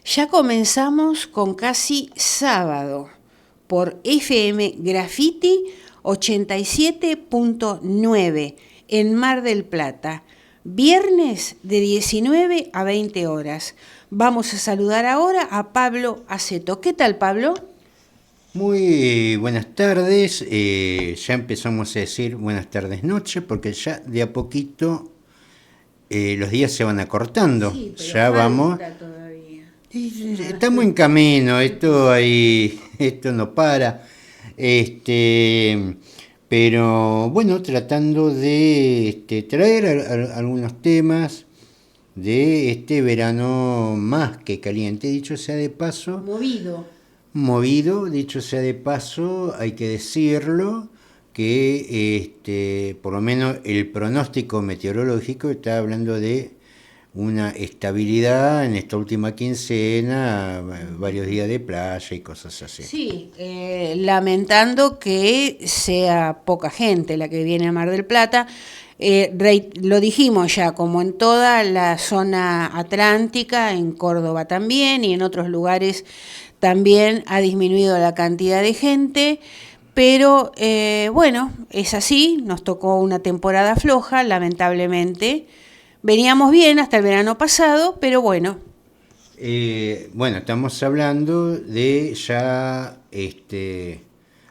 Ya comenzamos con Casi Sábado por FM Graffiti 87.9 en Mar del Plata, viernes de 19 a 20 horas. Vamos a saludar ahora a Pablo Aceto. ¿Qué tal, Pablo? Muy buenas tardes, ya empezamos a decir buenas tardes noche porque ya de a poquito los días se van acortando, Sí, pero ya vamos, falta todavía. estamos en camino, esto no para, pero bueno, tratando de traer algunos temas de este verano más que caliente, dicho sea de paso. Movido, dicho sea de paso, hay que decirlo, que por lo menos el pronóstico meteorológico está hablando de una estabilidad en esta última quincena, varios días de playa y cosas así. Sí, lamentando que sea poca gente la que viene a Mar del Plata. Lo dijimos ya, como en toda la zona atlántica, en Córdoba también y en otros lugares también ha disminuido la cantidad de gente, pero bueno, es así, nos tocó una temporada floja, lamentablemente. Veníamos bien hasta el verano pasado, pero bueno. Bueno, estamos hablando de ya,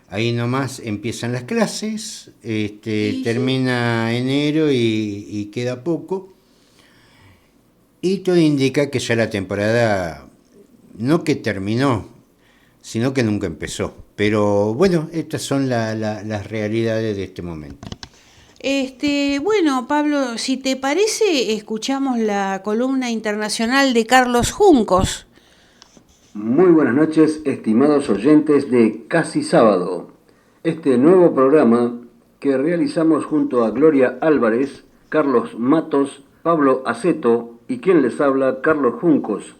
ahí nomás empiezan las clases, termina enero y queda poco. Y todo indica que ya la temporada no que terminó, sino que nunca empezó. Pero bueno, estas son las realidades de este momento. Bueno, Pablo, si te parece, escuchamos la columna internacional de Carlos Juncos. Muy buenas noches, estimados oyentes de Casi Sábado. Este nuevo programa que realizamos junto a Gloria Álvarez, Carlos Matos, Pablo Aceto y quien les habla, Carlos Juncos.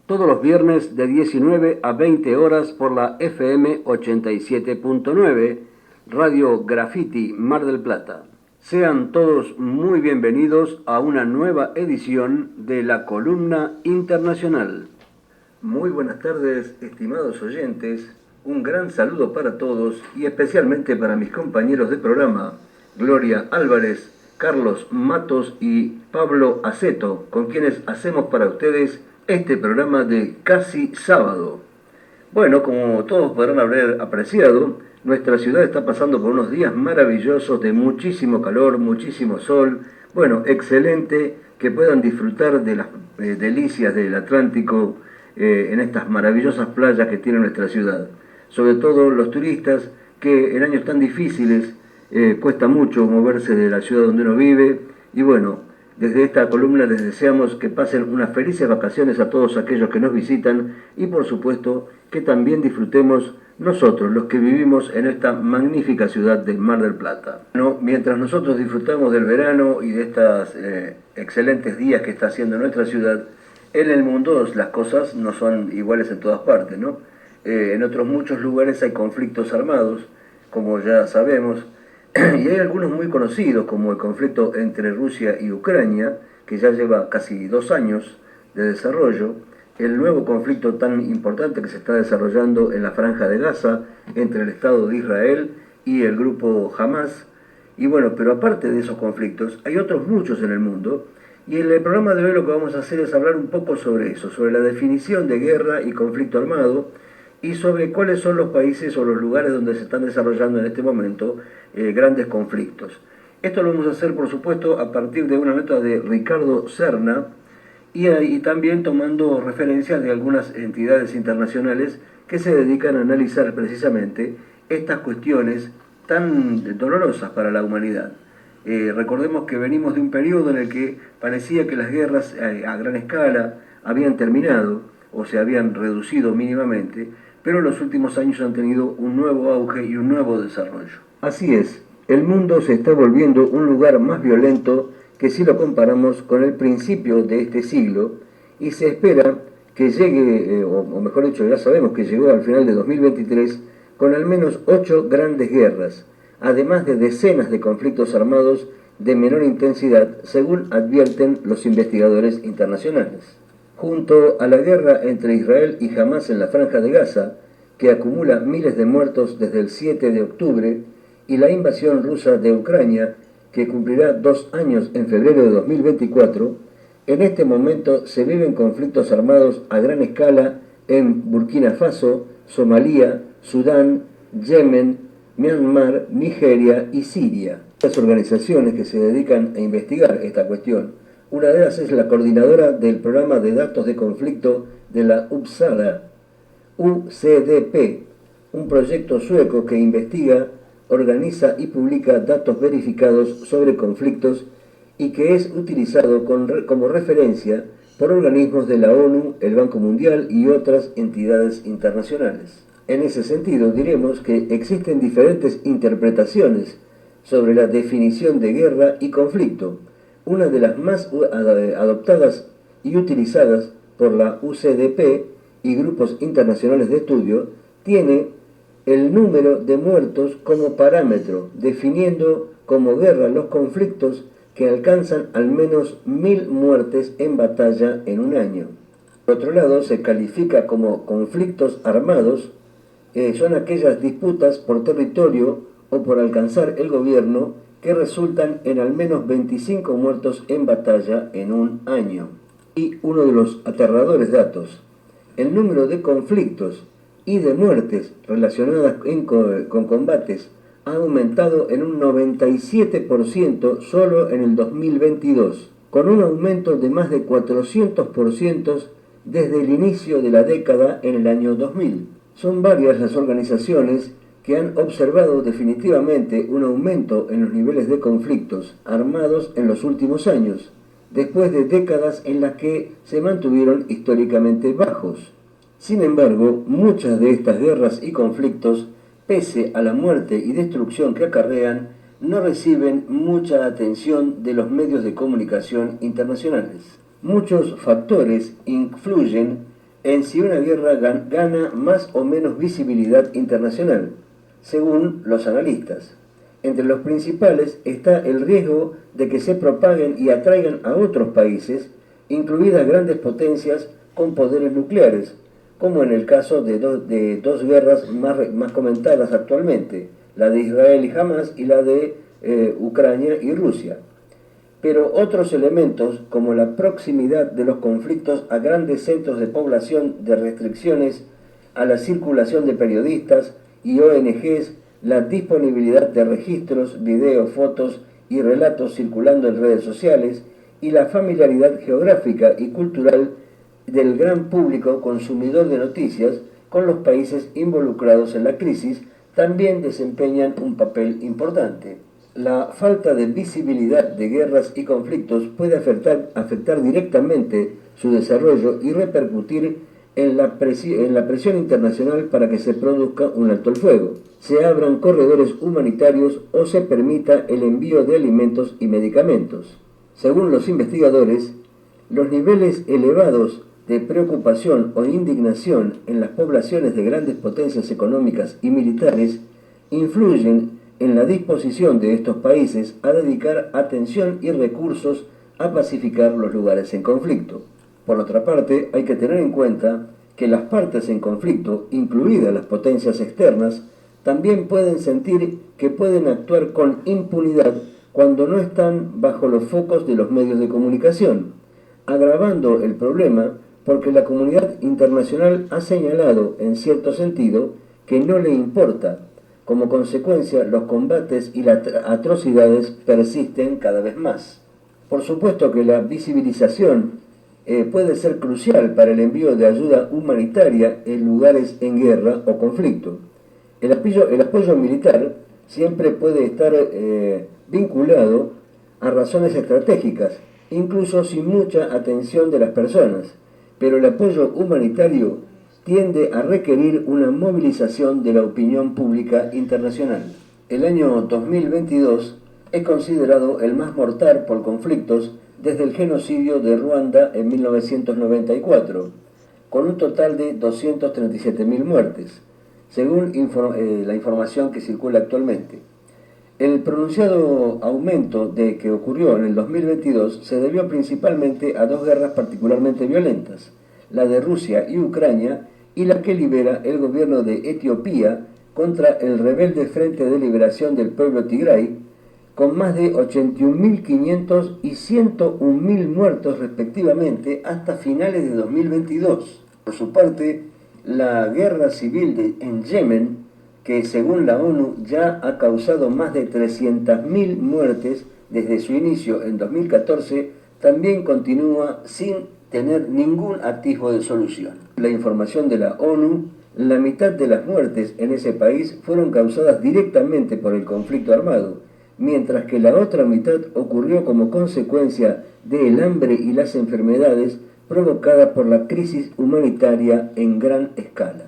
Todos los viernes de 19 a 20 horas por la FM 87.9, Radio Graffiti Mar del Plata. Sean todos muy bienvenidos a una nueva edición de la columna internacional. Muy buenas tardes, estimados oyentes. Un gran saludo para todos y especialmente para mis compañeros de programa, Gloria Álvarez, Carlos Matos y Pablo Aceto, con quienes hacemos para ustedes este programa de Casi Sábado. Bueno, como todos podrán haber apreciado, nuestra ciudad está pasando por unos días maravillosos de muchísimo calor, muchísimo sol. Bueno, excelente que puedan disfrutar de las delicias del Atlántico en estas maravillosas playas que tiene nuestra ciudad. Sobre todo los turistas que en años tan difíciles cuesta mucho moverse de la ciudad donde uno vive. Y bueno, desde esta columna les deseamos que pasen unas felices vacaciones a todos aquellos que nos visitan y por supuesto que también disfrutemos nosotros, los que vivimos en esta magnífica ciudad de Mar del Plata. Bueno, mientras nosotros disfrutamos del verano y de estos excelentes días que está haciendo nuestra ciudad, en el mundo las cosas no son iguales en todas partes, ¿no? En otros muchos lugares hay conflictos armados, como ya sabemos, y hay algunos muy conocidos, como el conflicto entre Rusia y Ucrania, que ya lleva casi 2 años de desarrollo, el nuevo conflicto tan importante que se está desarrollando en la Franja de Gaza entre el Estado de Israel y el grupo Hamas. Y bueno, pero aparte de esos conflictos, hay otros muchos en el mundo, y en el programa de hoy lo que vamos a hacer es hablar un poco sobre eso, sobre la definición de guerra y conflicto armado, y sobre cuáles son los países o los lugares donde se están desarrollando en este momento grandes conflictos. Esto lo vamos a hacer, por supuesto, a partir de una nota de Ricardo Serna y también tomando referencias de algunas entidades internacionales que se dedican a analizar precisamente estas cuestiones tan dolorosas para la humanidad. Recordemos que venimos de un periodo en el que parecía que las guerras a gran escala habían terminado o se habían reducido mínimamente, pero los últimos años han tenido un nuevo auge y un nuevo desarrollo. Así es, el mundo se está volviendo un lugar más violento que si lo comparamos con el principio de este siglo, y se espera que llegue, o mejor dicho, ya sabemos que llegó al final de 2023, con al menos 8 grandes guerras, además de decenas de conflictos armados de menor intensidad, según advierten los investigadores internacionales. junto a la guerra entre Israel y Hamás en la Franja de Gaza, que acumula miles de muertos desde el 7 de octubre, y la invasión rusa de Ucrania, que cumplirá 2 años en febrero de 2024, en este momento se viven conflictos armados a gran escala en Burkina Faso, Somalia, Sudán, Yemen, Myanmar, Nigeria y Siria. Las organizaciones que se dedican a investigar esta cuestión. Una de ellas es la coordinadora del programa de datos de conflicto de la Uppsala, UCDP, un proyecto sueco que investiga, organiza y publica datos verificados sobre conflictos y que es utilizado como referencia por organismos de la ONU, el Banco Mundial y otras entidades internacionales. En ese sentido, diremos que existen diferentes interpretaciones sobre la definición de guerra y conflicto. Una de las más adoptadas y utilizadas por la UCDP y grupos internacionales de estudio tiene el número de muertos como parámetro, definiendo como guerra los conflictos que alcanzan al menos 1000 muertes en batalla en un año. Por otro lado, se califica como conflictos armados, son aquellas disputas por territorio o por alcanzar el gobierno que resultan en al menos 25 muertos en batalla en un año. Y uno de los aterradores datos, el número de conflictos y de muertes relacionadas con combates ha aumentado en un 97% solo en el 2022, con un aumento de más de 400% desde el inicio de la década en el año 2000. Son varias las organizaciones que han observado definitivamente un aumento en los niveles de conflictos armados en los últimos años, después de décadas en las que se mantuvieron históricamente bajos. Sin embargo, muchas de estas guerras y conflictos, pese a la muerte y destrucción que acarrean, no reciben mucha atención de los medios de comunicación internacionales. Muchos factores influyen en si una guerra gana más o menos visibilidad internacional, según los analistas. Entre los principales está el riesgo de que se propaguen y atraigan a otros países, incluidas grandes potencias con poderes nucleares, como en el caso de dos guerras más comentadas actualmente, la de Israel y Hamás y la de Ucrania y Rusia. Pero otros elementos, como la proximidad de los conflictos a grandes centros de población, de restricciones a la circulación de periodistas y ONGs, la disponibilidad de registros, videos, fotos y relatos circulando en redes sociales, y la familiaridad geográfica y cultural del gran público consumidor de noticias con los países involucrados en la crisis, también desempeñan un papel importante. La falta de visibilidad de guerras y conflictos puede afectar directamente su desarrollo y repercutir en la presión internacional para que se produzca un alto el fuego, se abran corredores humanitarios o se permita el envío de alimentos y medicamentos. Según los investigadores, los niveles elevados de preocupación o indignación en las poblaciones de grandes potencias económicas y militares influyen en la disposición de estos países a dedicar atención y recursos a pacificar los lugares en conflicto. Por otra parte, hay que tener en cuenta que las partes en conflicto, incluidas las potencias externas, también pueden sentir que pueden actuar con impunidad cuando no están bajo los focos de los medios de comunicación, agravando el problema porque la comunidad internacional ha señalado, en cierto sentido, que no le importa. Como consecuencia, los combates y las atrocidades persisten cada vez más. Por supuesto que la visibilización puede ser crucial para el envío de ayuda humanitaria en lugares en guerra o conflicto. El apoyo militar siempre puede estar vinculado a razones estratégicas, incluso sin mucha atención de las personas, pero el apoyo humanitario tiende a requerir una movilización de la opinión pública internacional. El año 2022 es considerado el más mortal por conflictos desde el genocidio de Ruanda en 1994, con un total de 237.000 muertes, según la información que circula actualmente. El pronunciado aumento de que ocurrió en el 2022 se debió principalmente a dos guerras particularmente violentas, la de Rusia y Ucrania y la que libera el gobierno de Etiopía contra el rebelde Frente de Liberación del Pueblo Tigray, con más de 81.500 y 101.000 muertos respectivamente hasta finales de 2022. Por su parte, la guerra civil en Yemen, que según la ONU ya ha causado más de 300.000 muertes desde su inicio en 2014, también continúa sin tener ningún atisbo de solución. La información de la ONU, la mitad de las muertes en ese país fueron causadas directamente por el conflicto armado, mientras que la otra mitad ocurrió como consecuencia del hambre y las enfermedades provocadas por la crisis humanitaria en gran escala.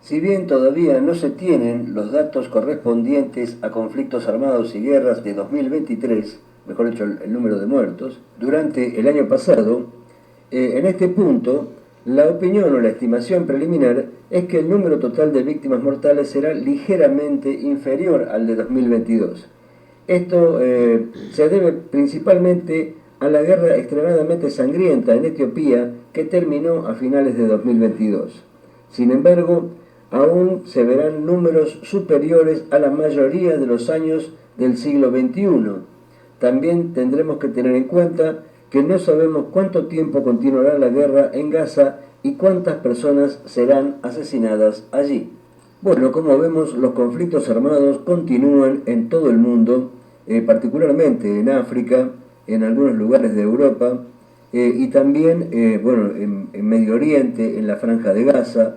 Si bien todavía no se tienen los datos correspondientes a conflictos armados y guerras de 2023, mejor dicho, el número de muertos, durante el año pasado, en este punto, la opinión o la estimación preliminar es que el número total de víctimas mortales será ligeramente inferior al de 2022. Esto se debe principalmente a la guerra extremadamente sangrienta en Etiopía que terminó a finales de 2022. Sin embargo, aún se verán números superiores a la mayoría de los años del siglo XXI. También tendremos que tener en cuenta que no sabemos cuánto tiempo continuará la guerra en Gaza y cuántas personas serán asesinadas allí. Bueno, como vemos, los conflictos armados continúan en todo el mundo, particularmente en África, en algunos lugares de Europa, y también en Medio Oriente, en la Franja de Gaza,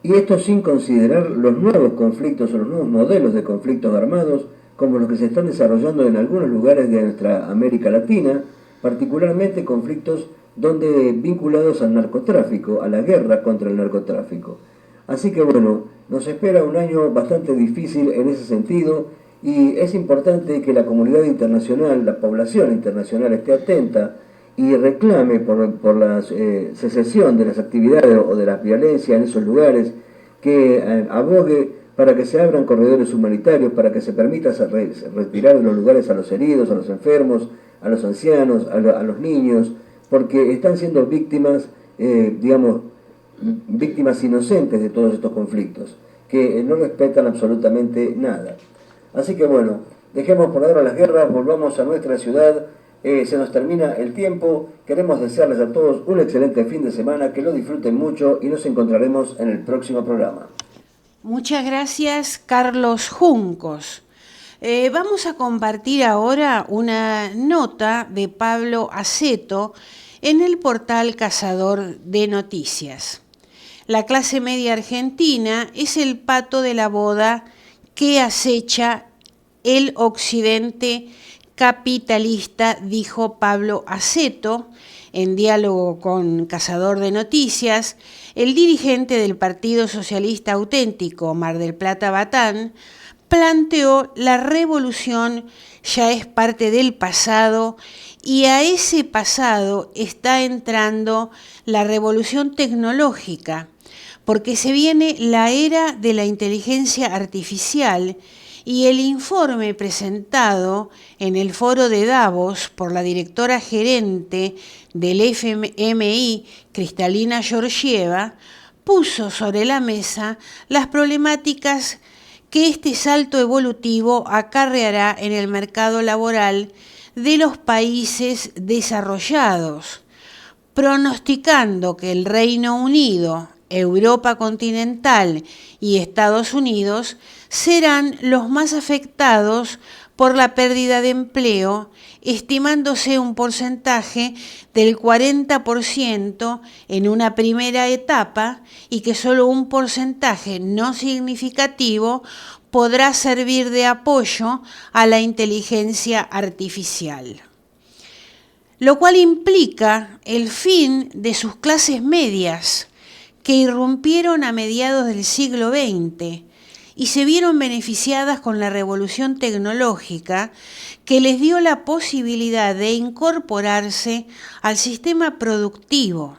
y esto sin considerar los nuevos conflictos o los nuevos modelos de conflictos armados, como los que se están desarrollando en algunos lugares de nuestra América Latina, particularmente conflictos vinculados al narcotráfico, a la guerra contra el narcotráfico. Así que bueno, nos espera un año bastante difícil en ese sentido y es importante que la comunidad internacional, la población internacional esté atenta y reclame por la cessación de las actividades o de la violencia en esos lugares, que abogue para que se abran corredores humanitarios, para que se permita retirar de los lugares a los heridos, a los enfermos, a los ancianos, a los niños, porque están siendo víctimas, víctimas inocentes de todos estos conflictos, que no respetan absolutamente nada. Así que bueno, dejemos por ahora las guerras, volvamos a nuestra ciudad. Se nos termina el tiempo. Queremos desearles a todos un excelente fin de semana, que lo disfruten mucho y nos encontraremos en el próximo programa. Muchas gracias, Carlos Juncos. Vamos a compartir ahora una nota de Pablo Aceto en el portal Cazador de Noticias. La clase media argentina es el pato de la boda que acecha el occidente capitalista, dijo Pablo Aceto, en diálogo con Cazador de Noticias. El dirigente del Partido Socialista Auténtico Mar del Plata Batán planteó: la revolución ya es parte del pasado y a ese pasado está entrando la revolución tecnológica, porque se viene la era de la inteligencia artificial. Y el informe presentado en el foro de Davos por la directora gerente del FMI, Kristalina Georgieva, puso sobre la mesa las problemáticas que este salto evolutivo acarreará en el mercado laboral de los países desarrollados, pronosticando que el Reino Unido, Europa continental y Estados Unidos serán los más afectados por la pérdida de empleo, estimándose un porcentaje del 40% en una primera etapa y que solo un porcentaje no significativo podrá servir de apoyo a la inteligencia artificial, lo cual implica el fin de sus clases medias, que irrumpieron a mediados del siglo XX y se vieron beneficiadas con la revolución tecnológica que les dio la posibilidad de incorporarse al sistema productivo.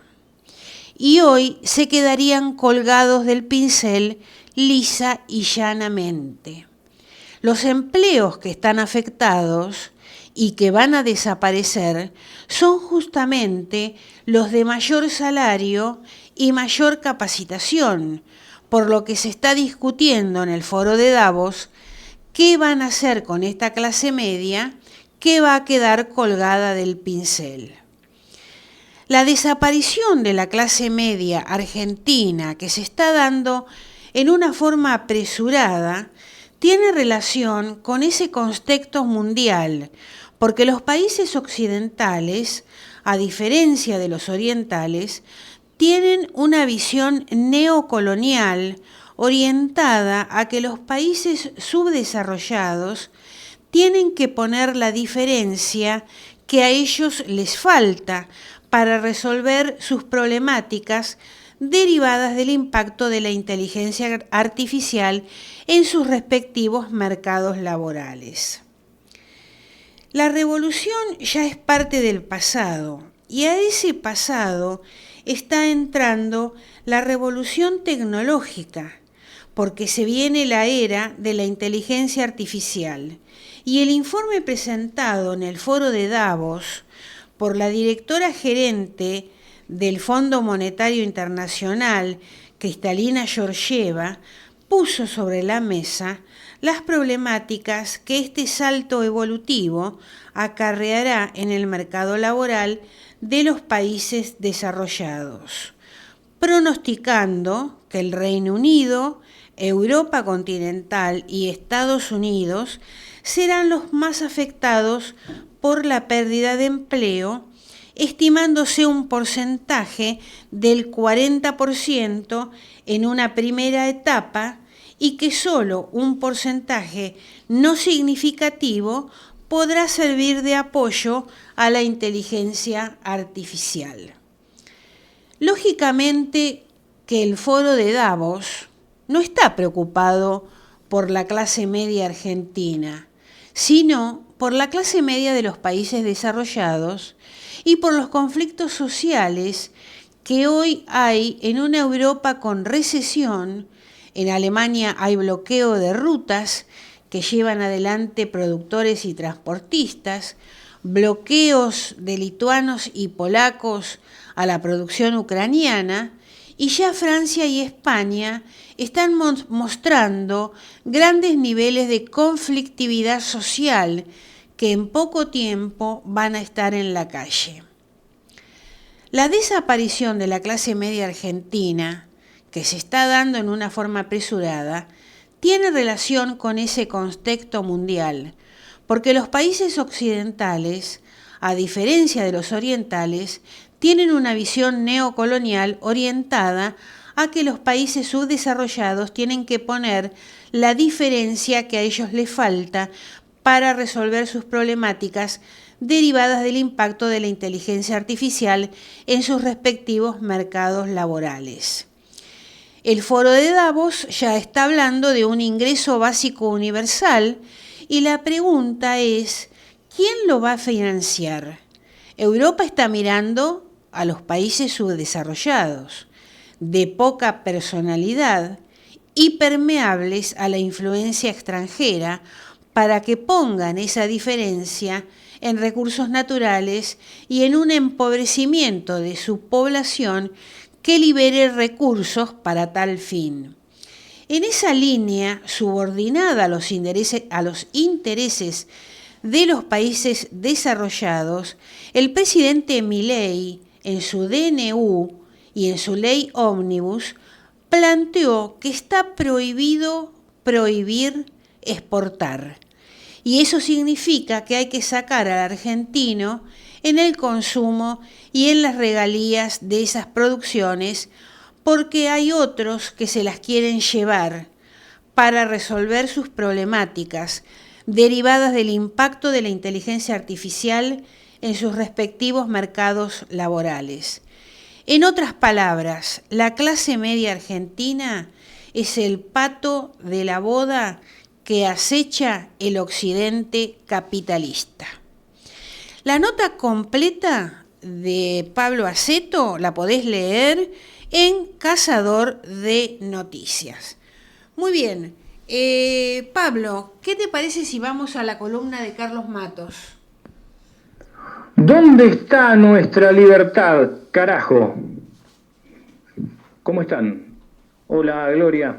Y hoy se quedarían colgados del pincel lisa y llanamente. Los empleos que están afectados y que van a desaparecer son justamente los de mayor salario y mayor capacitación, por lo que se está discutiendo en el foro de Davos qué van a hacer con esta clase media que va a quedar colgada del pincel. La desaparición de la clase media argentina, que se está dando en una forma apresurada, tiene relación con ese contexto mundial, porque los países occidentales, a diferencia de los orientales, tienen una visión neocolonial orientada a que los países subdesarrollados tienen que poner la diferencia que a ellos les falta para resolver sus problemáticas derivadas del impacto de la inteligencia artificial en sus respectivos mercados laborales. La revolución ya es parte del pasado, y a ese pasado está entrando la revolución tecnológica, porque se viene la era de la inteligencia artificial. Y el informe presentado en el foro de Davos por la directora gerente del Fondo Monetario Internacional, Kristalina Georgieva, puso sobre la mesa las problemáticas que este salto evolutivo acarreará en el mercado laboral de los países desarrollados, pronosticando que el Reino Unido, Europa continental y Estados Unidos serán los más afectados por la pérdida de empleo, estimándose un porcentaje del 40% en una primera etapa y que solo un porcentaje no significativo podrá servir de apoyo a la inteligencia artificial. Lógicamente que el foro de Davos no está preocupado por la clase media argentina, sino por la clase media de los países desarrollados y por los conflictos sociales que hoy hay en una Europa con recesión. En Alemania hay bloqueo de rutas que llevan adelante productores y transportistas, bloqueos de lituanos y polacos a la producción ucraniana, y ya Francia y España están mostrando grandes niveles de conflictividad social que en poco tiempo van a estar en la calle. La desaparición de la clase media argentina, que se está dando en una forma apresurada, tiene relación con ese contexto mundial, porque los países occidentales, a diferencia de los orientales, tienen una visión neocolonial orientada a que los países subdesarrollados tienen que poner la diferencia que a ellos les falta para resolver sus problemáticas derivadas del impacto de la inteligencia artificial en sus respectivos mercados laborales. El foro de Davos ya está hablando de un ingreso básico universal y la pregunta es, ¿quién lo va a financiar? Europa está mirando a los países subdesarrollados, de poca personalidad y permeables a la influencia extranjera para que pongan esa diferencia en recursos naturales y en un empobrecimiento de su población que libere recursos para tal fin. En esa línea, subordinada a los intereses de los países desarrollados, el presidente Milei, en su DNU y en su ley ómnibus, planteó que está prohibido prohibir exportar. Y eso significa que hay que sacar al argentino en el consumo y en las regalías de esas producciones, porque hay otros que se las quieren llevar para resolver sus problemáticas derivadas del impacto de la inteligencia artificial en sus respectivos mercados laborales. En otras palabras, la clase media argentina es el pato de la boda que acecha el occidente capitalista. La nota completa de Pablo Aceto la podés leer en Cazador de Noticias. Muy bien, Pablo, ¿qué te parece si vamos a la columna de Carlos Matos? ¿Dónde está nuestra libertad, carajo? ¿Cómo están? Hola, Gloria.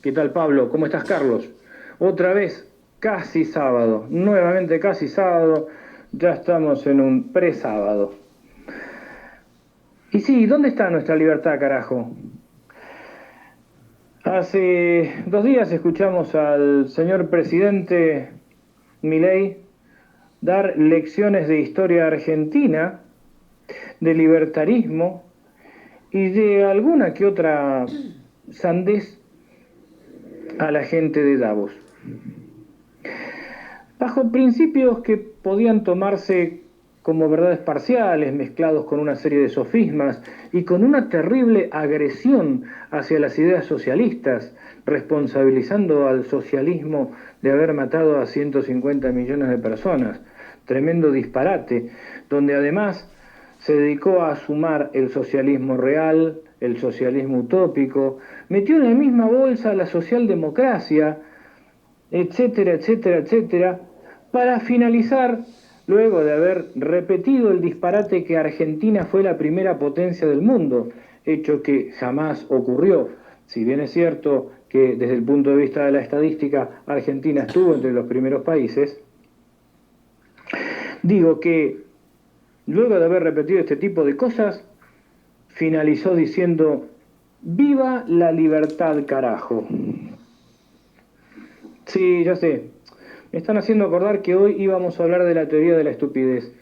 ¿Qué tal, Pablo? ¿Cómo estás, Carlos? Otra vez, casi sábado. Nuevamente casi sábado. Ya estamos en un pre-sábado. Y sí, ¿dónde está nuestra libertad, carajo? Hace 2 días escuchamos al señor presidente Milei dar lecciones de historia argentina, de libertarismo y de alguna que otra sandez a la gente de Davos, bajo principios que podían tomarse como verdades parciales, mezclados con una serie de sofismas y con una terrible agresión hacia las ideas socialistas, responsabilizando al socialismo de haber matado a 150 millones de personas. Tremendo disparate, donde además se dedicó a sumar el socialismo real, el socialismo utópico, metió en la misma bolsa la socialdemocracia, etcétera, etcétera, etcétera, para finalizar, luego de haber repetido el disparate que Argentina fue la primera potencia del mundo, hecho que jamás ocurrió. Si bien es cierto que desde el punto de vista de la estadística Argentina estuvo entre los primeros países, digo que luego de haber repetido este tipo de cosas, finalizó diciendo: ¡viva la libertad, carajo! Sí, ya sé. Me están haciendo acordar que hoy íbamos a hablar de la teoría de la estupidez.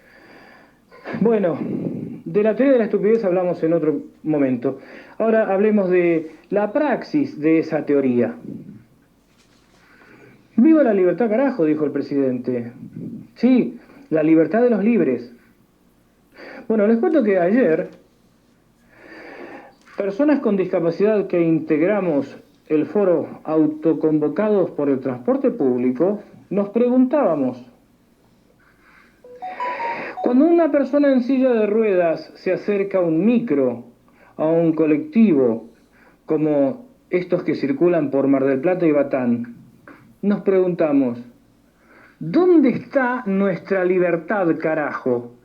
Bueno, de la teoría de la estupidez hablamos en otro momento. Ahora hablemos de la praxis de esa teoría. ¡Viva la libertad, carajo!, dijo el presidente. Sí, la libertad de los libres. Bueno, les cuento que ayer, personas con discapacidad que integramos el foro Autoconvocados por el Transporte Público, nos preguntábamos: cuando una persona en silla de ruedas se acerca a un micro, a un colectivo, como estos que circulan por Mar del Plata y Batán, nos preguntamos: ¿dónde está nuestra libertad, carajo?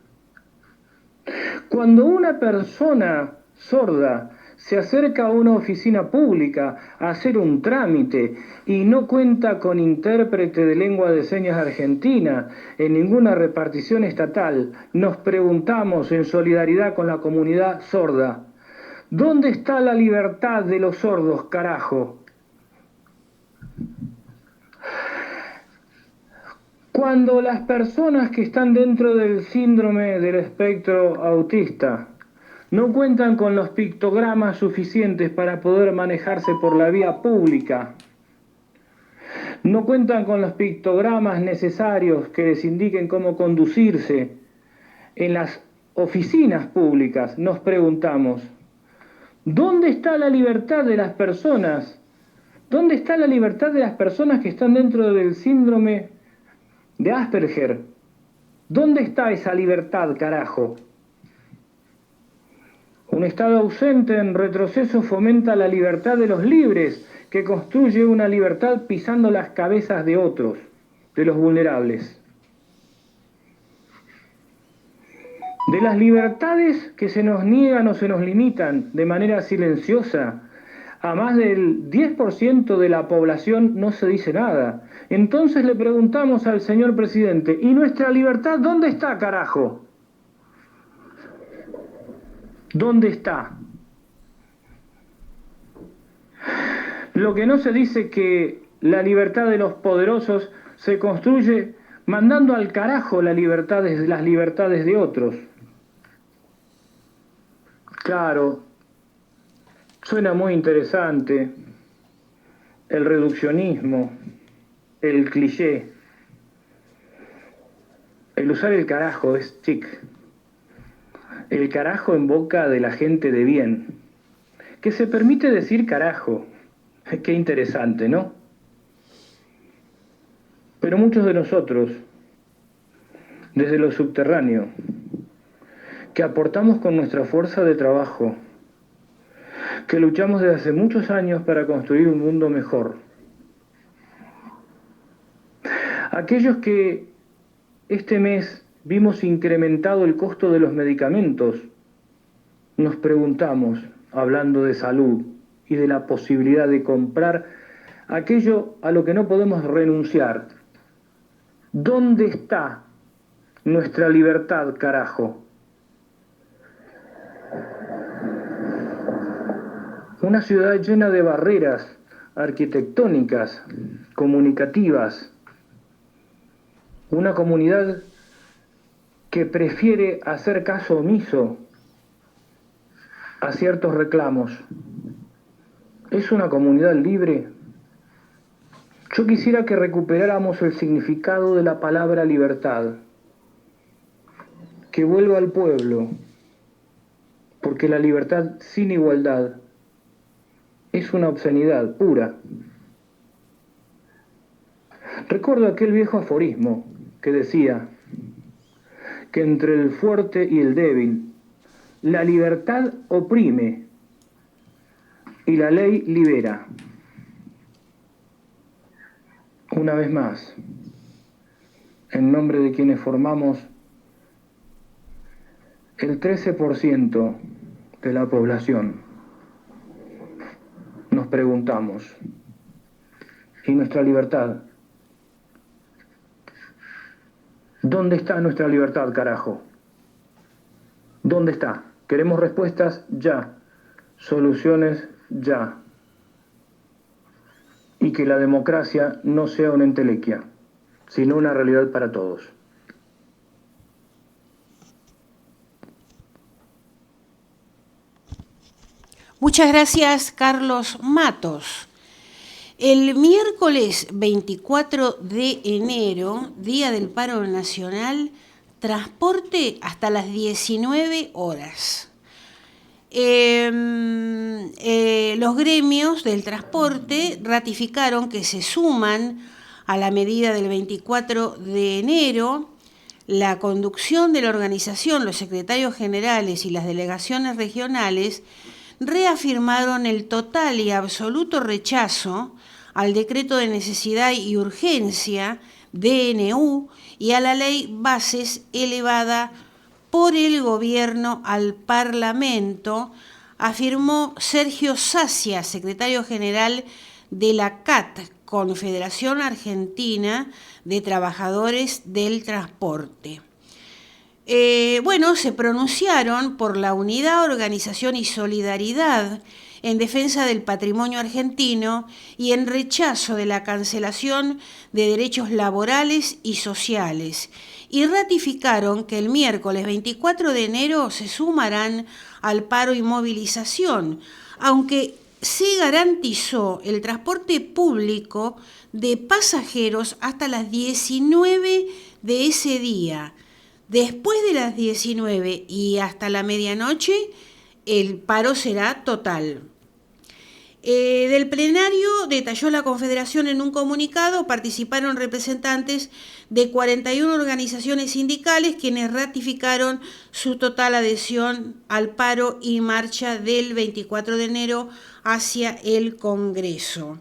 Cuando una persona sorda se acerca a una oficina pública a hacer un trámite y no cuenta con intérprete de lengua de señas argentina en ninguna repartición estatal, nos preguntamos en solidaridad con la comunidad sorda: ¿dónde está la libertad de los sordos, carajo? Cuando las personas que están dentro del síndrome del espectro autista no cuentan con los pictogramas suficientes para poder manejarse por la vía pública, no cuentan con los pictogramas necesarios que les indiquen cómo conducirse en las oficinas públicas, nos preguntamos: ¿dónde está la libertad de las personas? ¿Dónde está la libertad de las personas que están dentro del síndrome de Asperger? ¿Dónde está esa libertad, carajo? Un Estado ausente en retroceso fomenta la libertad de los libres, que construye una libertad pisando las cabezas de otros, de los vulnerables. De las libertades que se nos niegan o se nos limitan de manera silenciosa, a más del 10% de la población no se dice nada. Entonces le preguntamos al señor presidente: ¿y nuestra libertad dónde está, carajo? ¿Dónde está? Lo que no se dice es que la libertad de los poderosos se construye mandando al carajo las libertades de otros. Claro, suena muy interesante el reduccionismo, el cliché. El usar el carajo es chic. El carajo en boca de la gente de bien, que se permite decir carajo. Qué interesante, ¿no? Pero muchos de nosotros, desde lo subterráneo, que aportamos con nuestra fuerza de trabajo, que luchamos desde hace muchos años para construir un mundo mejor, Aquellos que este mes vimos incrementado el costo de los medicamentos, nos preguntamos, hablando de salud y de la posibilidad de comprar aquello a lo que no podemos renunciar, ¿dónde está nuestra libertad, carajo? Una ciudad llena de barreras arquitectónicas, comunicativas, una comunidad que prefiere hacer caso omiso a ciertos reclamos. ¿Es una comunidad libre? Yo quisiera que recuperáramos el significado de la palabra libertad, que vuelva al pueblo, porque la libertad sin igualdad es una obscenidad pura. Recuerdo aquel viejo aforismo que decía que entre el fuerte y el débil, la libertad oprime y la ley libera. Una vez más, en nombre de quienes formamos el 13% de la población, nos preguntamos, ¿y nuestra libertad? ¿Dónde está nuestra libertad, carajo? ¿Dónde está? Queremos respuestas ya, soluciones ya. Y que la democracia no sea una entelequia, sino una realidad para todos. Muchas gracias, Carlos Matos. El miércoles 24 de enero, Día del Paro Nacional, transporte hasta las 19 horas. Los gremios del transporte ratificaron que se suman a la medida del 24 de enero. La conducción de la organización, los secretarios generales y las delegaciones regionales reafirmaron el total y absoluto rechazo al decreto de necesidad y urgencia, DNU, y a la ley Bases elevada por el gobierno al Parlamento, afirmó Sergio Sacia, secretario general de la CAT, Confederación Argentina de Trabajadores del Transporte. Se pronunciaron por la unidad, organización y solidaridad en defensa del patrimonio argentino y en rechazo de la cancelación de derechos laborales y sociales, y ratificaron que el miércoles 24 de enero se sumarán al paro y movilización, aunque se garantizó el transporte público de pasajeros hasta las 19 de ese día. Después de las 19 y hasta la medianoche, el paro será total. Del plenario, detalló la Confederación en un comunicado, participaron representantes de 41 organizaciones sindicales, quienes ratificaron su total adhesión al paro y marcha del 24 de enero hacia el Congreso.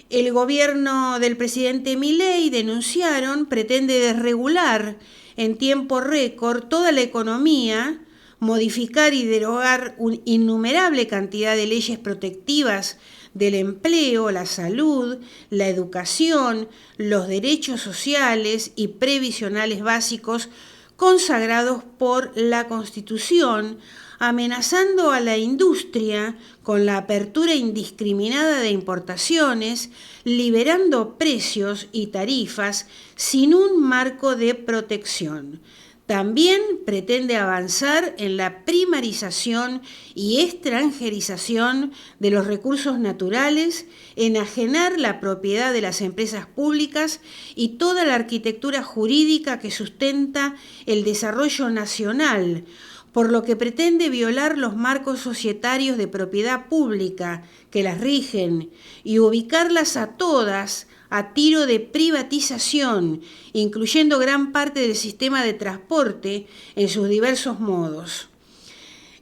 El gobierno del presidente Milei, denunciaron, pretende desregular en tiempo récord toda la economía, modificar y derogar una innumerable cantidad de leyes protectivas del empleo, la salud, la educación, los derechos sociales y previsionales básicos consagrados por la Constitución, amenazando a la industria con la apertura indiscriminada de importaciones, liberando precios y tarifas sin un marco de protección. También pretende avanzar en la primarización y extranjerización de los recursos naturales, enajenar la propiedad de las empresas públicas y toda la arquitectura jurídica que sustenta el desarrollo nacional, por lo que pretende violar los marcos societarios de propiedad pública que las rigen y ubicarlas a todas a tiro de privatización, incluyendo gran parte del sistema de transporte en sus diversos modos.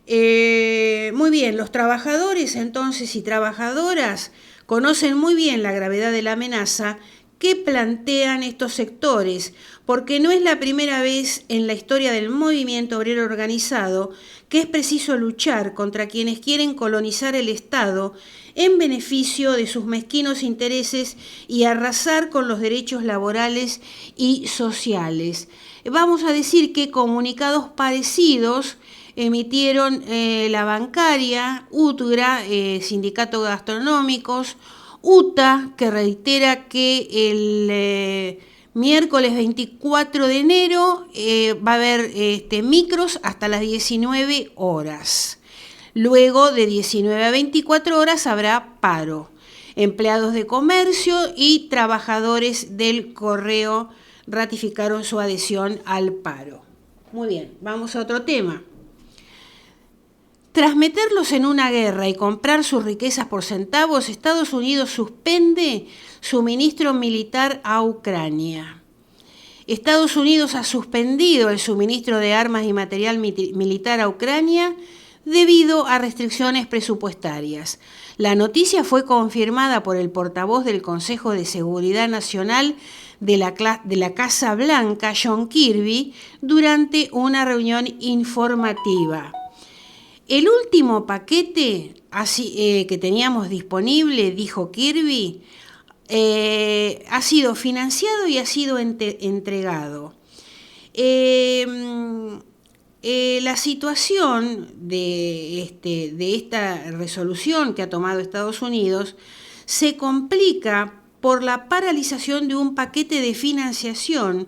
Muy bien, los trabajadores entonces y trabajadoras conocen muy bien la gravedad de la amenaza ¿qué plantean estos sectores? Porque no es la primera vez en la historia del movimiento obrero organizado que es preciso luchar contra quienes quieren colonizar el Estado en beneficio de sus mezquinos intereses y arrasar con los derechos laborales y sociales. Vamos a decir que comunicados parecidos emitieron la bancaria, UTGRA, Sindicato Gastronómicos, UTA, que reitera que el miércoles 24 de enero va a haber micros hasta las 19 horas. Luego de 19 a 24 horas habrá paro. Empleados de comercio y trabajadores del correo ratificaron su adhesión al paro. Muy bien, vamos a otro tema. Tras meterlos en una guerra y comprar sus riquezas por centavos, Estados Unidos suspende suministro militar a Ucrania. Estados Unidos ha suspendido el suministro de armas y material militar a Ucrania debido a restricciones presupuestarias. La noticia fue confirmada por el portavoz del Consejo de Seguridad Nacional de la Casa Blanca, John Kirby, durante una reunión informativa. El último paquete que teníamos disponible, dijo Kirby, ha sido financiado y ha sido entregado. La situación de esta resolución que ha tomado Estados Unidos se complica por la paralización de un paquete de financiación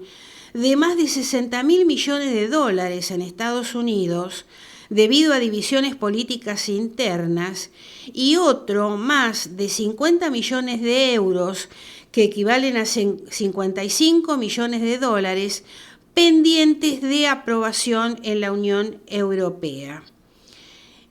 de más de 60.000 millones de dólares en Estados Unidos debido a divisiones políticas internas y otro más de 50 millones de euros que equivalen a 55 millones de dólares pendientes de aprobación en la Unión Europea.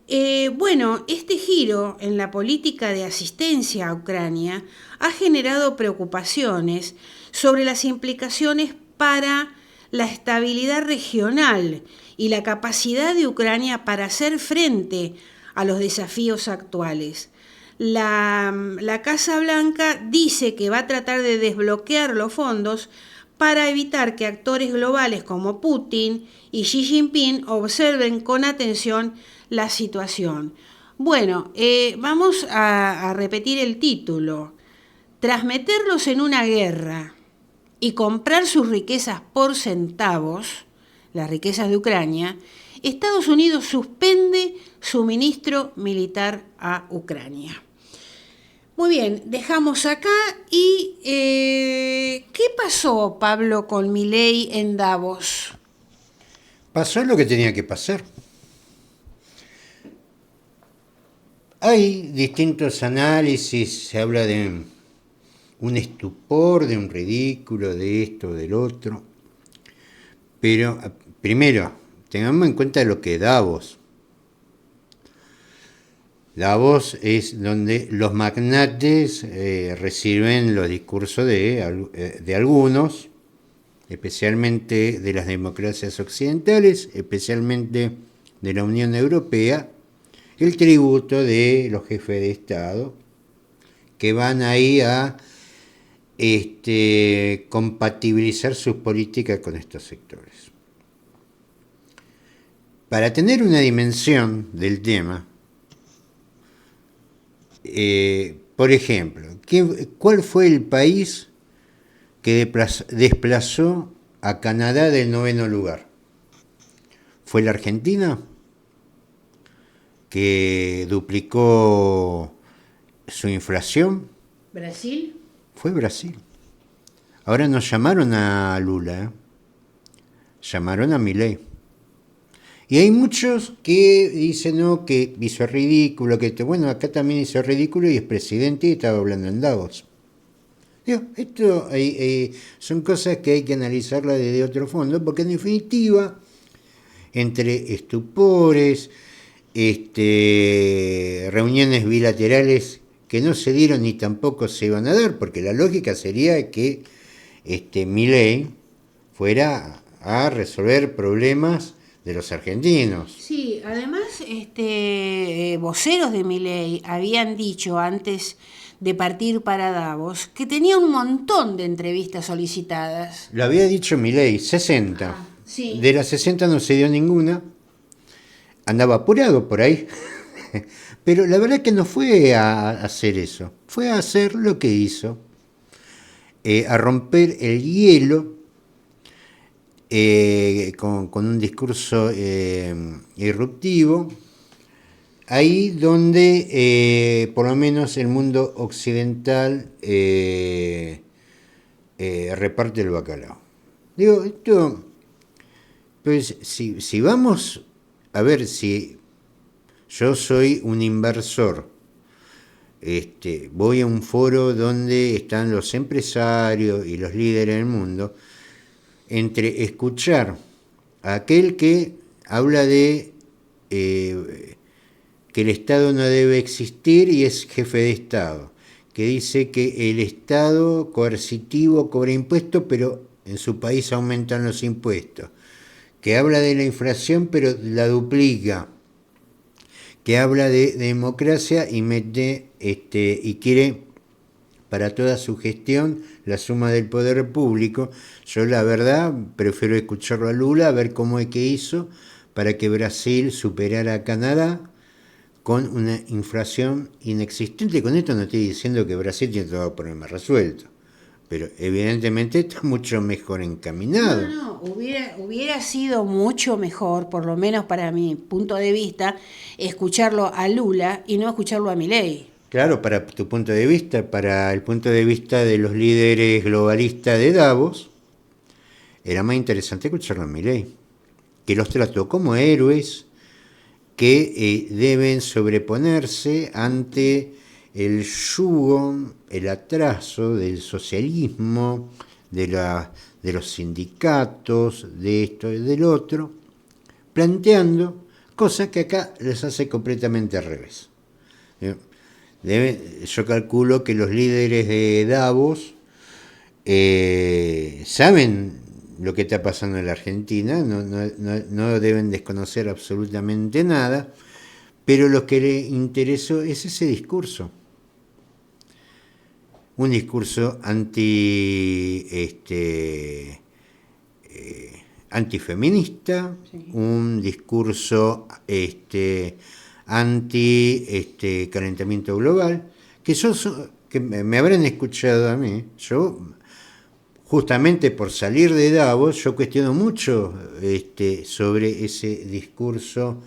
Este giro en la política de asistencia a Ucrania ha generado preocupaciones sobre las implicaciones para la estabilidad regional y la capacidad de Ucrania para hacer frente a los desafíos actuales. La Casa Blanca dice que va a tratar de desbloquear los fondos para evitar que actores globales como Putin y Xi Jinping observen con atención la situación. Bueno, vamos a repetir el título. Tras meterlos en una guerra y comprar sus riquezas por centavos, las riquezas de Ucrania, Estados Unidos suspende suministro militar a Ucrania. Muy bien, dejamos acá y ¿qué pasó, Pablo, con Milei en Davos? Pasó lo que tenía que pasar. Hay distintos análisis, se habla de un estupor, de un ridículo, de esto, del otro. Pero primero, tengamos en cuenta lo que es Davos. Davos es donde los magnates reciben los discursos de algunos, especialmente de las democracias occidentales, especialmente de la Unión Europea, el tributo de los jefes de Estado que van ahí a compatibilizar sus políticas con estos sectores. Para tener una dimensión del tema, por ejemplo, ¿cuál fue el país que desplazó a Canadá del 9º lugar? ¿Fue la Argentina, que duplicó su inflación? ¿Brasil? Fue Brasil. Ahora no llamaron a Lula, llamaron a Milei. Y hay muchos que dicen no, que hizo ridículo, bueno, acá también hizo ridículo y es presidente y estaba hablando en Davos. Esto son cosas que hay que analizarlas desde otro fondo, porque en definitiva, entre estupores, reuniones bilaterales que no se dieron ni tampoco se iban a dar, porque la lógica sería que Milei fuera a resolver problemas de los argentinos. Sí, además, voceros de Milei habían dicho antes de partir para Davos que tenía un montón de entrevistas solicitadas. Lo había dicho Milei, 60. Sí. De las 60 no se dio ninguna. Andaba apurado por ahí. Pero la verdad que no fue a hacer eso. Fue a hacer lo que hizo. A romper el hielo con un discurso irruptivo. Ahí donde por lo menos el mundo occidental reparte el bacalao. Digo, esto, pues si vamos a ver, si yo soy un inversor, voy a un foro donde están los empresarios y los líderes del mundo, entre escuchar a aquel que habla de que el Estado no debe existir y es jefe de Estado, que dice que el Estado coercitivo cobra impuestos, pero en su país aumentan los impuestos, que habla de la inflación pero la duplica, que habla de democracia y mete y quiere para toda su gestión la suma del poder público. Yo la verdad prefiero escucharlo a Lula, a ver cómo es que hizo para que Brasil superara a Canadá con una inflación inexistente. Con esto no estoy diciendo que Brasil tiene todo el problema resuelto, pero evidentemente está mucho mejor encaminado. No, hubiera sido mucho mejor, por lo menos para mi punto de vista, escucharlo a Lula y no escucharlo a Milei. Claro, para tu punto de vista, para el punto de vista de los líderes globalistas de Davos, era más interesante escucharlo a Milei, que los trató como héroes que deben sobreponerse ante el yugo, el atraso del socialismo, de los sindicatos, de esto y del otro, planteando cosas que acá les hace completamente al revés. Yo calculo que los líderes de Davos saben lo que está pasando en la Argentina, no deben desconocer absolutamente nada, pero lo que les interesó es ese discurso. Un discurso antifeminista, sí. Un discurso anti calentamiento global, que me habrán escuchado a mí. Yo, justamente por salir de Davos, yo cuestiono mucho sobre ese discurso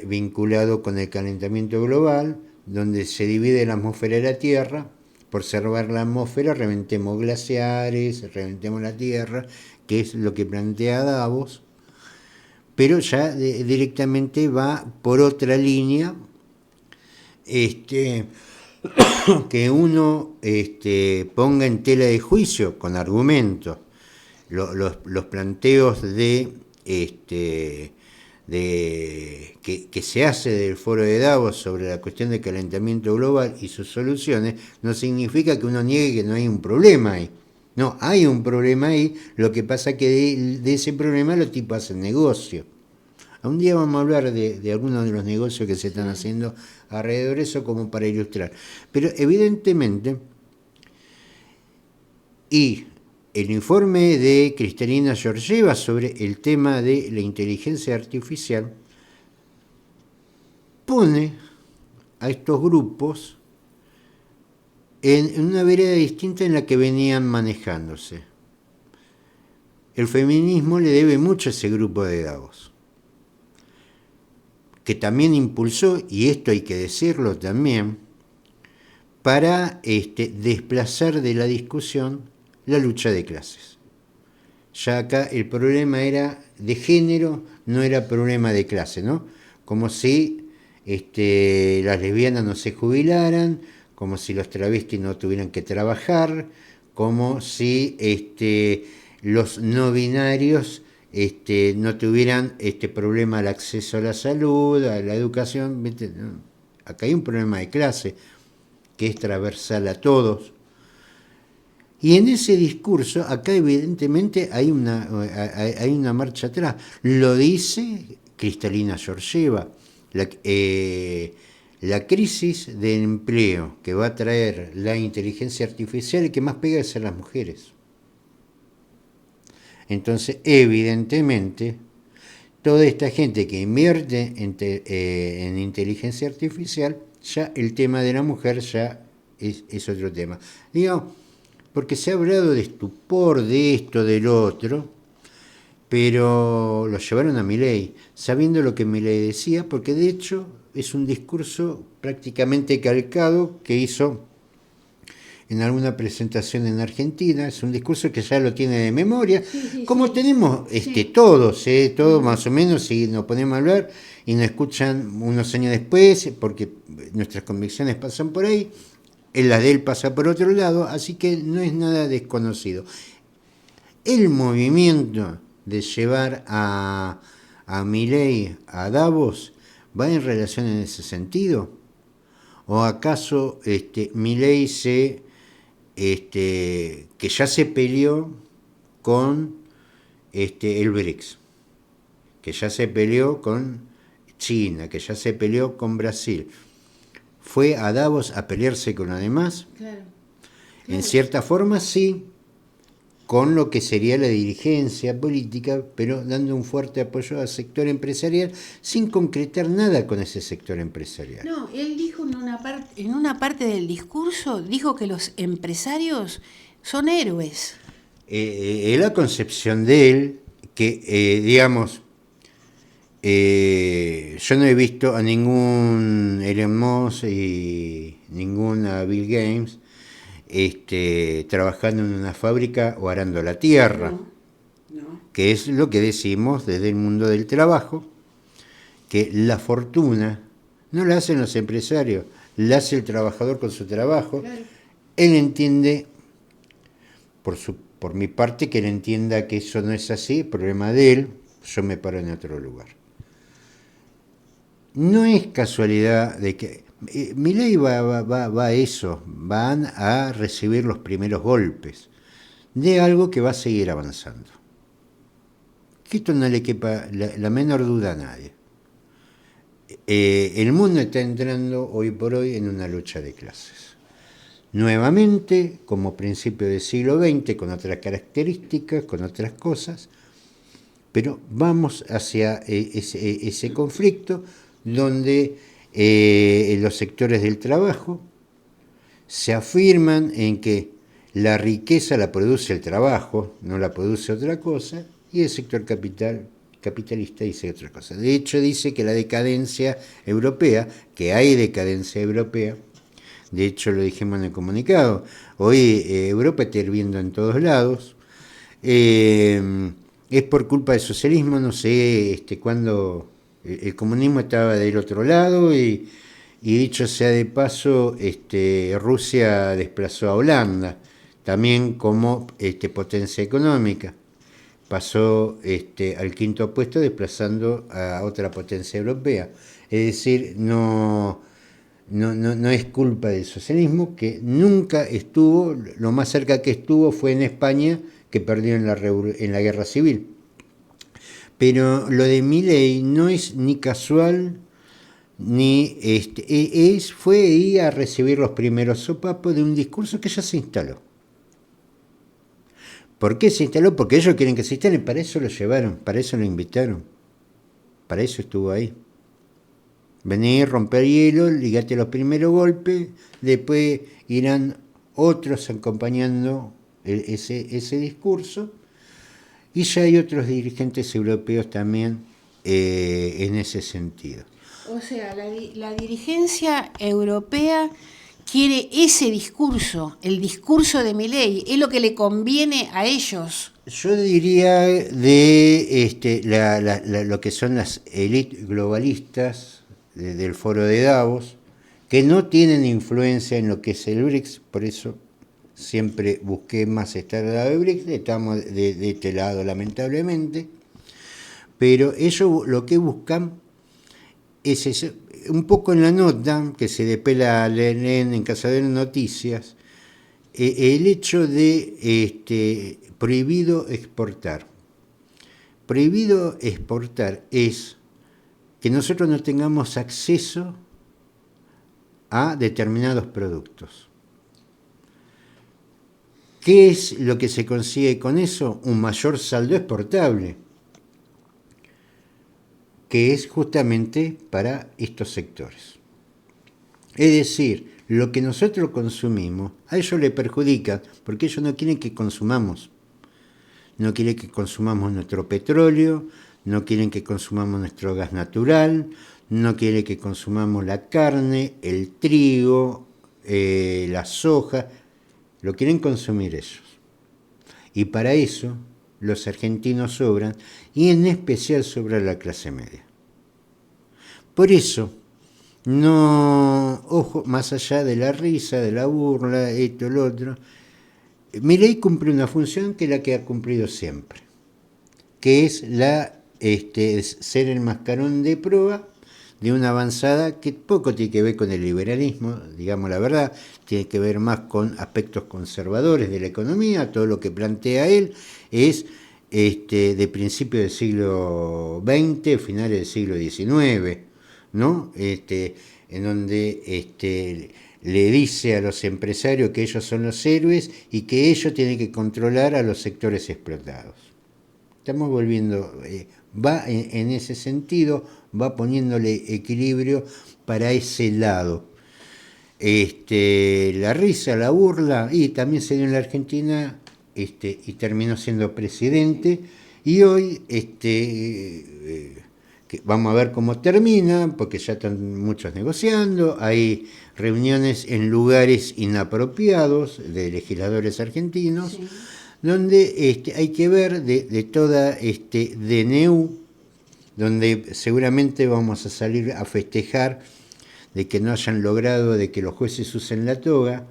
vinculado con el calentamiento global, donde se divide la atmósfera de la Tierra. Por salvar la atmósfera, reventemos glaciares, reventemos la Tierra, que es lo que plantea Davos, pero ya directamente va por otra línea, que uno ponga en tela de juicio con argumentos los planteos que se hace del foro de Davos sobre la cuestión del calentamiento global y sus soluciones, no significa que uno niegue que no hay un problema ahí. No, hay un problema ahí, lo que pasa es que de ese problema los tipos hacen negocio. Un día vamos a hablar de algunos de los negocios que se están haciendo alrededor de eso como para ilustrar. Pero evidentemente, y el informe de Kristalina Georgieva sobre el tema de la inteligencia artificial pone a estos grupos en una vereda distinta en la que venían manejándose. El feminismo le debe mucho a ese grupo de Davos, que también impulsó, y esto hay que decirlo también, para desplazar de la discusión la lucha de clases. Ya acá el problema era de género, no era problema de clase, ¿no? Como si las lesbianas no se jubilaran, como si los travestis no tuvieran que trabajar, como si los no binarios no tuvieran problema al acceso a la salud, a la educación. No. Acá hay un problema de clase que es transversal a todos. Y en ese discurso, acá evidentemente hay una marcha atrás. Lo dice Kristalina Georgieva. La crisis de empleo que va a traer la inteligencia artificial, el que más pega es a las mujeres. Entonces, evidentemente, toda esta gente que invierte en inteligencia artificial, ya el tema de la mujer ya es otro tema. Digo, porque se ha hablado de estupor, de esto, del otro, pero lo llevaron a Milei, sabiendo lo que Milei decía, porque de hecho es un discurso prácticamente calcado que hizo en alguna presentación en Argentina. Es un discurso que ya lo tiene de memoria, como tenemos todos, todos más o menos, si nos ponemos a hablar y nos escuchan unos años después, porque nuestras convicciones pasan por ahí, la de él pasa por otro lado, así que no es nada desconocido. El movimiento de llevar a Milei a Davos va en relación en ese sentido, o acaso Milei que ya se peleó con el BRICS, que ya se peleó con China, que ya se peleó con Brasil, fue a Davos a pelearse con los demás. Claro. En cierta forma sí, con lo que sería la dirigencia política, pero dando un fuerte apoyo al sector empresarial, sin concretar nada con ese sector empresarial. No, él dijo en una parte del discurso, dijo que los empresarios son héroes. Es la concepción de él, que digamos, yo no he visto a ningún Elon Musk y ninguna Bill Gates trabajando en una fábrica o arando la tierra, no. Que es lo que decimos desde el mundo del trabajo, que la fortuna no la hacen los empresarios, la hace el trabajador con su trabajo. Claro. Él entiende, por mi parte, que él entienda que eso no es así, problema de él, yo me paro en otro lugar. No es casualidad de que Milei va a eso, van a recibir los primeros golpes de algo que va a seguir avanzando. Que esto no le quepa la menor duda a nadie. El mundo está entrando hoy por hoy en una lucha de clases. Nuevamente, como principio del siglo XX, con otras características, con otras cosas, pero vamos hacia ese conflicto donde los sectores del trabajo se afirman en que la riqueza la produce el trabajo, no la produce otra cosa, y el sector capitalista dice otra cosa. De hecho, dice que la decadencia europea, que hay decadencia europea, de hecho lo dijimos en el comunicado, hoy Europa está hirviendo en todos lados, es por culpa del socialismo, no sé cuándo. El comunismo estaba del otro lado y dicho sea de paso, Rusia desplazó a Holanda, también como potencia económica. Pasó al quinto puesto desplazando a otra potencia europea. Es decir, no es culpa del socialismo, que nunca estuvo, lo más cerca que estuvo fue en España, que perdió en la guerra civil. Pero lo de Milei no es ni casual, ni fue ahí a recibir los primeros sopapos de un discurso que ya se instaló. ¿Por qué se instaló? Porque ellos quieren que se instale, para eso lo llevaron, para eso lo invitaron, para eso estuvo ahí. Venir, romper hielo, ligate los primeros golpes, después irán otros acompañando ese discurso. Y ya hay otros dirigentes europeos también en ese sentido. O sea, la dirigencia europea quiere ese discurso, el discurso de Milei, es lo que le conviene a ellos. Yo diría de lo que son las élites globalistas del foro de Davos, que no tienen influencia en lo que es el BRICS, por eso siempre busqué más estar al lado de BRICS, estamos de este lado lamentablemente, pero ellos lo que buscan es eso, un poco en la nota que se depela a leer en Cazadores Noticias, el hecho de prohibido exportar. Prohibido exportar es que nosotros no tengamos acceso a determinados productos. ¿Qué es lo que se consigue con eso? Un mayor saldo exportable, que es justamente para estos sectores. Es decir, lo que nosotros consumimos, a ellos les perjudica, porque ellos no quieren que consumamos. No quieren que consumamos nuestro petróleo, no quieren que consumamos nuestro gas natural, no quieren que consumamos la carne, el trigo, la soja. Lo quieren consumir ellos. Y para eso los argentinos sobran, y en especial sobra la clase media. Por eso, no, ojo, más allá de la risa, de la burla, esto, lo otro, Milei cumple una función que es la que ha cumplido siempre, que es ser el mascarón de prueba de una avanzada que poco tiene que ver con el liberalismo, digamos la verdad, tiene que ver más con aspectos conservadores de la economía. Todo lo que plantea él es de principios del siglo XX, finales del siglo XIX, ¿no? En donde le dice a los empresarios que ellos son los héroes y que ellos tienen que controlar a los sectores explotados. Estamos volviendo, va en ese sentido, va poniéndole equilibrio para ese lado. La risa, la burla, y también se dio en la Argentina, y terminó siendo presidente, y hoy que vamos a ver cómo termina, porque ya están muchos negociando, hay reuniones en lugares inapropiados de legisladores argentinos, sí, donde hay que ver de toda DNU, donde seguramente vamos a salir a festejar de que no hayan logrado de que los jueces usen la toga,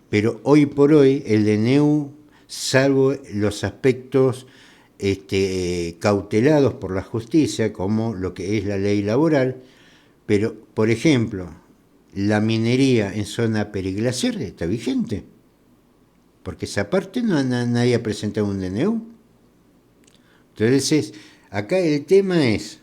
pero hoy por hoy el DNU, salvo los aspectos cautelados por la justicia, como lo que es la ley laboral, pero, por ejemplo, la minería en zona periglaciar está vigente, porque esa parte nadie ha presentado un DNU. Entonces, acá el tema es,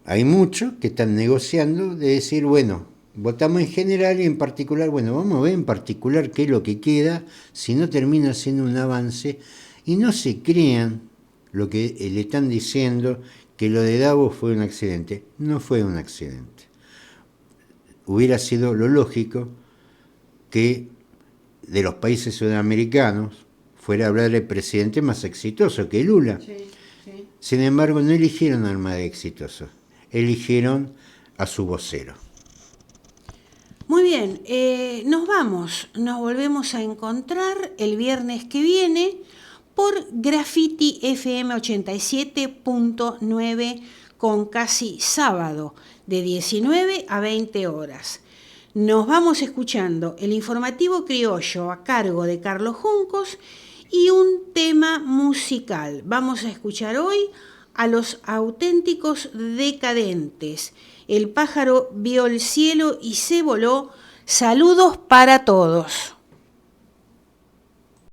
hay muchos que están negociando de decir, bueno, votamos en general y en particular, bueno, vamos a ver en particular qué es lo que queda, si no termina siendo un avance, y no se crean lo que le están diciendo, que lo de Davos fue un accidente. No fue un accidente. Hubiera sido lo lógico que de los países sudamericanos fuera a hablar el presidente más exitoso que Lula. Sí, sí. Sin embargo, no eligieron al más exitoso, eligieron a su vocero. Muy bien, nos volvemos a encontrar el viernes que viene por Graffiti FM 87.9 con Casi Sábado, de 19 a 20 horas. Nos vamos escuchando el informativo criollo a cargo de Carlos Juncos y un tema musical. Vamos a escuchar hoy a Los Auténticos Decadentes. El pájaro vio el cielo y se voló. Saludos para todos.